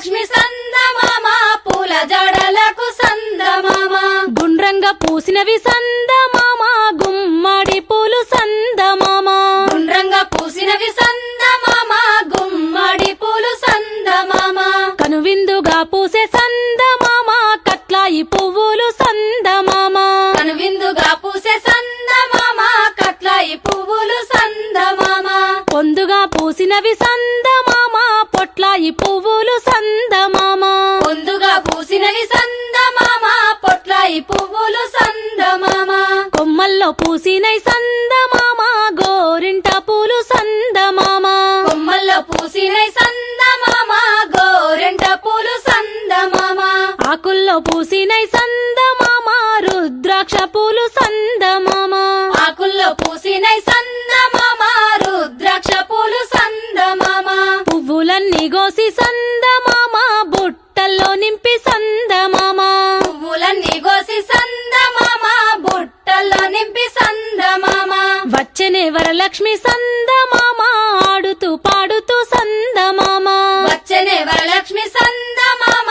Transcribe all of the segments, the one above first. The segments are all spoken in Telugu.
వరలక్ష్మి సందమామ పూల జడలకు సందమామ గుండ్రంగా పూసినవి సందమామ గుమ్మడి పూలు సందమామ గుండ్రంగా పూసినవి సందమామ గుమ్మడి పూలు సందమామ కనువిందుగా పూసే సందమామ కట్లాయి పువ్వులు సందమామ కనువిందుగా పూసే సందమామ కట్లాయి పువ్వులు సందమామ పొందుగా పూసినవి సందమామ పొట్లాయి పువ్వులు సందమామ పొందుగా పూసినవి సందమామ పొట్లాయి పువ్వులు సందమామ కొమ్మల్లో పూసినై సందమామ గోరింట పూలు సందమామ కొమ్మల్లో పూసినై సందమామ గోరెంట పూలు సందమామ ఆకుల్లో పూసినై సందమామ రుద్రాక్ష పూలు సందమామ ఆకుల్లో పూసినై సందమామ రుద్రాక్ష పూలు సందమామ పువ్వులన్నీ గోసి సందమామ బుట్టల్లో నింపి సందమామ పువ్వులన్నీ గోసి సందమామ బుట్టల్లో నింపి సందమామ వచ్చనే వరలక్ష్మి సందమామ ఆడుతూ పాడుతూ సందమామ వచ్చనే వరలక్ష్మి సందమామ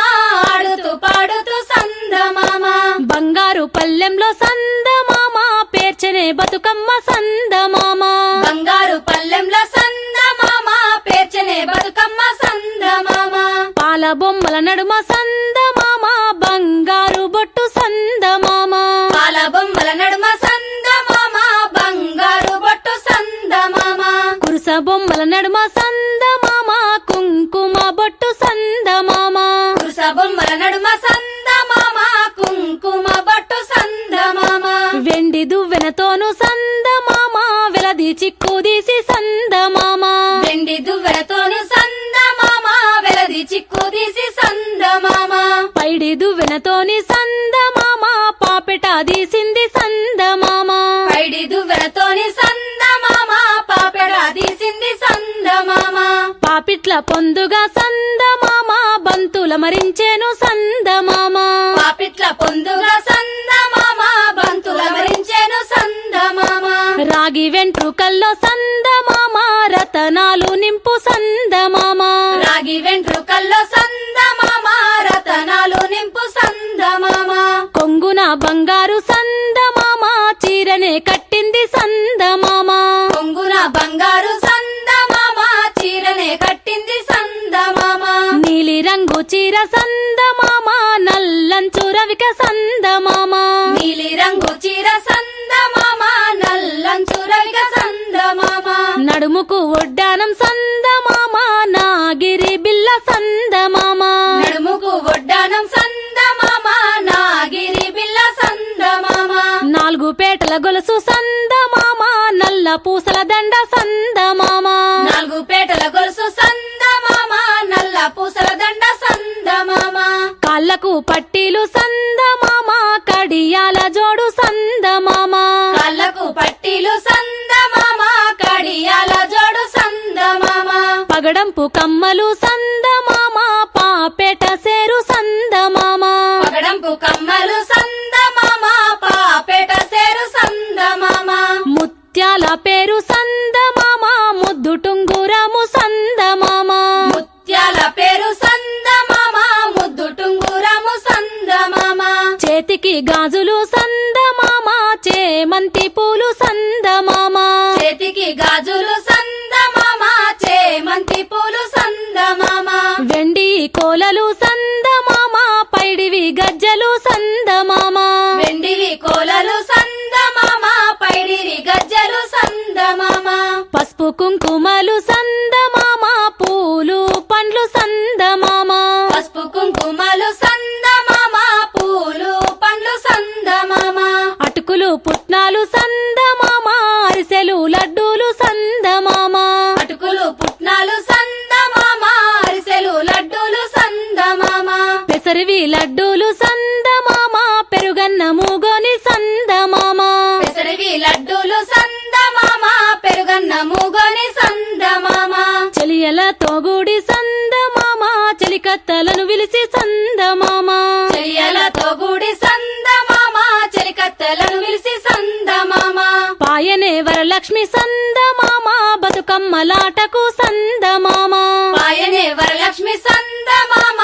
ఆడుతూ పాడుతూ సందమామ బంగారు పల్లెంలో సందమామ పేర్చనే బతుకమ్మ సందమామ బంగారు పల్లెంలో సందమామ పేర్చనే బతుకమ్మ సందమామ పాల బొమ్మల నడుమ సందమామ బంగారు బొట్టు సందమామ పాల బొమ్మల నడుమ సందమామ బంగారు బొట్టు సందమామ కురుస బొమ్మల నడుమ సందమామ కుంకుమ బొట్టు సందమామ కురుస బొమ్మల నడుమ సందమామ కుంకుమ బొట్టు సందమామ వెండి దువ్వెనతోను సందమామ వెలది చిక్కుదీసి సందమామ వెండి దువ్వెనతోను సందమామ వెలది చిక్కు తీసి సందమామ పైడి దువ్వెనతోని సందమామ పాపెట తీసింది సందమామ పైడి దువ్వెనతోని సందమామ పాపెడ తీసింది సందమామ పాపిట్ల పొందుగా సందమామ బంతుల మరించేను సందమామ పాపిట్ల పొందుగా సందమామ బంతుల మరించెను సందమామ రాగి వెంట్రుకల్లో సందమామ రతనాలు నింపు సందమామ రాగి వెంట్రుకల్లో సందమామ రతనాలు నింపు సందమామ కొంగున బంగారు సందమామ చీరనే కట్టింది సందమామ కొంగున బంగారు సందమామ చీరనే కట్టింది సందమామ నీలి రంగు చీర సందమామ నల్లంచు రవిక సందమామ నీలి రంగు చీర సందమామ నల్లంచు రవిక సందమామ నడుముకు ఒడ్డానం సందమామ నాగిరి బిల్ల సందమామ నడుముకు ఒడ్డానం సందమామ నాగిరి బిల్ల సందమామ నాలుగు పేటల గొలుసు సందమామ నల్ల పూసల దండ సందమామ నాలుగు పేటల గొలుసు సందమామ నల్ల పూసల దండ సందమామ కాళ్ళకు పట్టీలు సందమామ కడియాల జోడు సందమామ కాళ్ళకు పట్టీలు సందమామ కడియాల జోడు సందమామ పగడంపు కమ్మలు సందమామ పాపేట సేరు సందమామ పగడంపు కమ్మలు సందమామ పాపేట సేరు సందమామ ముత్యాల పేరు సందమామ ముద్దు టుంగురము సందమామ ముత్యాల పేరు సందమామ ముద్దు టుంగురము సందమామ చేతికి గాజులు సందమామ చేమంతి పూలు సందమామ చేతికి గాజులు సందమామ చేమంతి పూలు సందమామ వెండి కోలలు సందమామ పైడివి గజ్జలు సందమామ వెండివి కోలలు సందమామ పైడివి గజ్జలు సందమామ పసుపు కుంకుమలు సందమామ పూలు పండ్లు సందమామ పసుపు కుంకుమలు సందమామ పూలు పండ్లు సందమామ అటుకులు పుట్నాలు సందమామ అరిసెలు లడ్డూలు సందమామ అటుకులు పుట్నాలు సందమామ అరిసెలు లడ్డూలు సందమామ పెసరివి లడ్డూలు సందమామ పెరుగన్న మూగోని సందమామ పెసరివి లడ్డూలు సందమామ పెరుగన్న మూగోని సందమామ చెలియలతో గూడి సందమామ చెలికత్తలను విలిసి సందమామ చెయ్యలతో గుడి సందమామ చెలికత్తెలను విలిసి సందమామ పాయనే వరలక్ష్మి సందమామ బతుకమ్మలాటకు సందమామ పాయనే వరలక్ష్మి సందమామ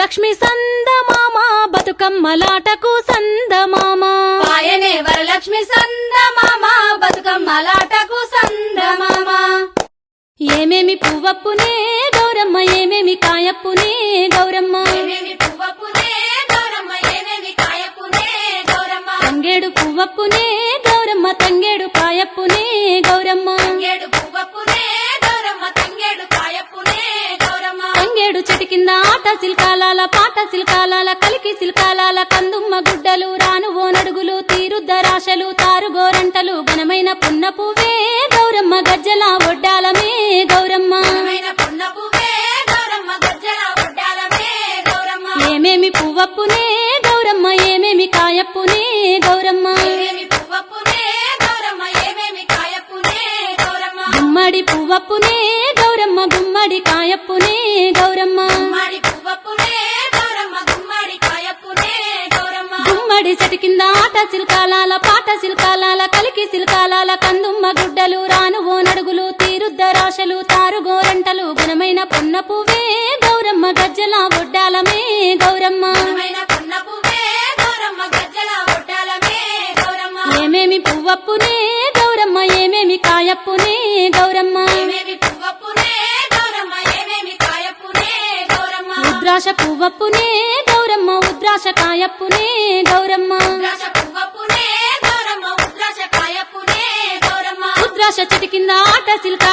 వరలక్ష్మి సందమామ బతుకమ్మలాటకు సందమామ ఆయనే వరలక్ష్మి సందమామ బతుకమ్మలాటకు సందమామ ఏమేమి పువ్వప్పునే గౌరమ్మ ఏమేమి కాయప్పునే గౌరమ్మ ఏమేమి పువ్వప్పునే గౌరమ్మ ఏమేమి కాయప్పునే గౌరమ్మ తంగేడు పువ్వప్పునే గౌరమ్మ తంగేడు కాయప్పునే గౌరమ్మ తంగేడు పువ్వప్పునే గౌరమ్మ తంగేడు కాయప్పునే గౌరమ్మ తంగేడు చెట్టు కింద ఆట సిల్కాలాల పాట సిల్కాలాల కలికి సిల్కాలాల కందుమ్మ గుడ్డలు రానువో నడుగులు తీరుద్దరాశలు తారుగోరంటలు ఘనమైన పున్న పువ్వే గౌరమ్మ గజ్జల ఒడ్డాలమే గౌరమ్మ ఘనమైన పున్న పువ్వే గౌరమ్మ గజ్జల ఒడ్డాలమే గౌరమ్మ ఏమేమి పువ్వప్పునే గౌరమ్మ ఏమేమి కాయప్పునే గౌరమ్మ ఏమేమి పువ్వప్పునే గౌరమ్మ ఏమేమి కాయప్పునే గౌరమ్మ గుమ్మడి పువ్వప్పునే గౌరమ్మ గుమ్మడి కాయప్పునే గౌరమ్మ గుమ్మడి పువ్వప్పునే గౌరమ్మ గుమ్మడి కాయప్పునే గౌరమ్మ గుమ్మడి చెట్టు కింద ఆట సిల్కాలాల పాట సిల్కాలాల కలికి సిల్కాలాల కందుమ్మ గుడ్డలు రానువో నడుగులు తీరుద్దరాశలు తారుగోరంటలు ఘనమైన పున్న పువ్వే గౌరమ్మ గజ్జల ఒడ్డాలమే గౌరమ్మ ఘనమైన పున్న పువ్వే గౌరమ్మ గజ్జల ఒడ్డాలమే గౌరమ్మ ఏమేమి పువ్వప్పునే గౌరమ్మ ఏమేమి కాయప్పునే గౌరమ్మ ఏమేమి పువ్వప్పునే గౌరమ్మ ఏమేమి కాయప్పునే గౌరమ్మ ఉద్రాశ పువ్వప్పునే గౌరమ్మ ఉద్రాశ కాయప్పునే గౌరమ్మ ఉద్రాశ పువ్వప్పునే గౌరమ్మ ఉద్రాశ కాయప్పునే గౌరమ్మ ఉద్రాశ చెట్టు కింద ఆట సిల్క